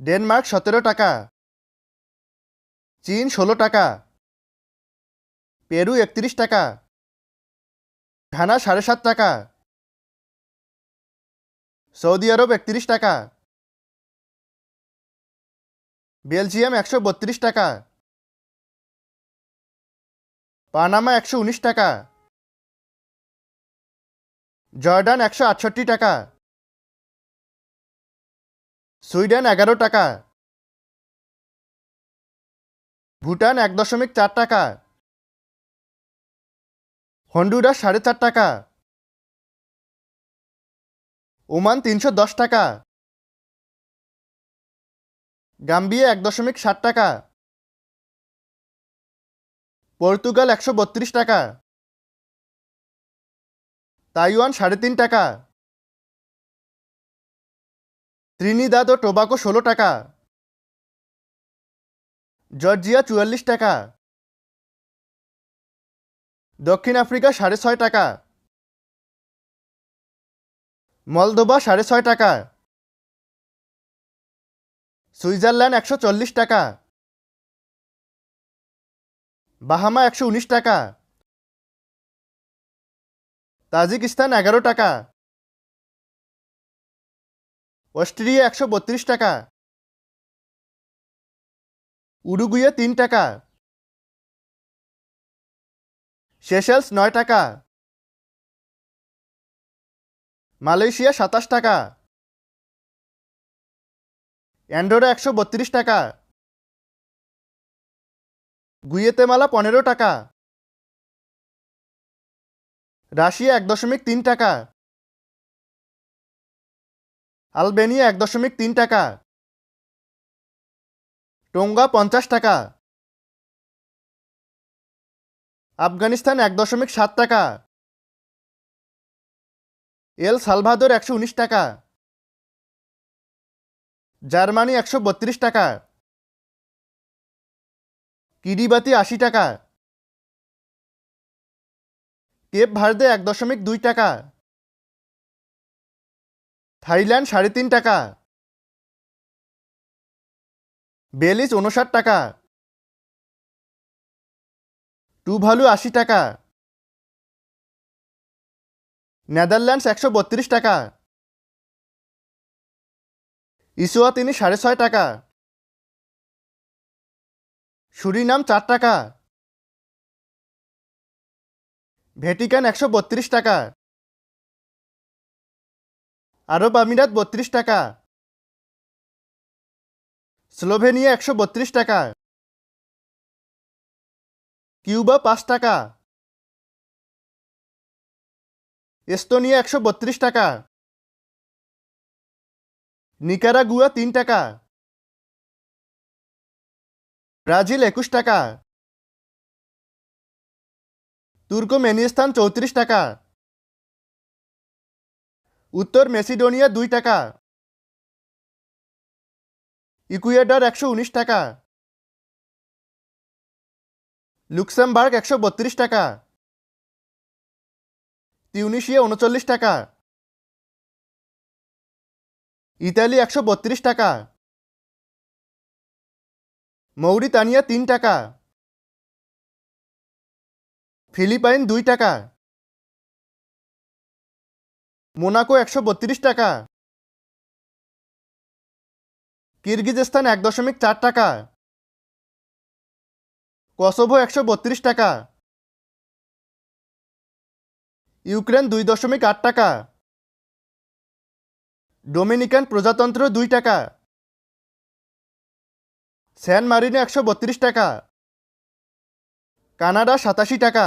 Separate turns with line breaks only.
Denmark ১৭ টাকা, চীন ১৬ টাকা, পেরু ৩১ টাকা, ঘানা ৭.৫ টাকা, সৌদি আরব ৩১ টাকা, বেলজিয়াম ১৩২ টাকা, পানামা ১১৯ টাকা, জর্ডান ১৬৮ টাকা, সুইডেন ১১ টাকা, ভুটান ১.৪ টাকা, হন্ডুরাস ৪.৫ টাকা, ওমান ৩১০ টাকা, গাম্বিয়া ১.৬০ টাকা, পর্তুগাল ১৩২ টাকা, তাইওয়ান ৩.৫ টাকা, ত্রিনিদাদ ও টোবাগো ১৬ টাকা, জর্জিয়া ৪৪ টাকা, দক্ষিণ আফ্রিকা ৬.৫ টাকা, মলদোভা ৬.৫ টাকা, সুইজারল্যান্ড ১৪০ টাকা, বাহামা ১১৯ টাকা, তাজিকিস্তান ১১ টাকা, অস্ট্রিয়া ১৩২ টাকা, উরুগুয়ে ৩ টাকা, সেশেলস ৯ টাকা, মালয়েশিয়া ২৭ টাকা, অ্যান্ডোরা ১৩২ টাকা, গুয়েতেমালা ১৫ টাকা, রাশিয়া ১.৩ টাকা, আলবেনিয়া ১.৩ টাকা, টোঙ্গা ৫০ টাকা, আফগানিস্তান ১.৭ টাকা, এল সালভাদর ১১৯ টাকা, জার্মানি ১৩২ টাকা, কিরিবাতি ৮০ টাকা, কেপ ভার্দে ১.২ টাকা, থাইল্যান্ড ৩.৫ টাকা, বেলিজ ৫৯ টাকা, টুভালু ৮০ টাকা, নেদারল্যান্ডস ১৩২ টাকা, ইসোয়াতিনি ৬.৫ টাকা, সুরিনাম ৪ টাকা, ভ্যাটিকান ১৩২ টাকা, আরব আমিরাত ৩২ টাকা, স্লোভেনিয়া ১৩২ টাকা, কিউবা ৫ টাকা, এস্তোনিয়া ১৩২ টাকা, নিকারাগুয়া ৩ টাকা, ব্রাজিল ২১ টাকা, তুর্কমেনিস্তান ৩৪ টাকা, উত্তর মেসিডোনিয়া ২ টাকা, ইকুয়েডর ১১৯ টাকা, লুক্সেমবার্গ ১৩২ টাকা, তিউনিসিয়া ৩৯ টাকা, ইতালি ১৩২ টাকা, মৌরিতানিয়া ৩ টাকা, ফিলিপাইন ২ টাকা, মোনাকো ১৩২ টাকা, কিরগিজস্তান ১.৪ টাকা, কসোভো ১৩২ টাকা, ইউক্রেন ২.৮ টাকা, ডোমিনিকান প্রজাতন্ত্র ২ টাকা, স্যান মারিনো ১৩২ টাকা, কানাডা ৮৭ টাকা।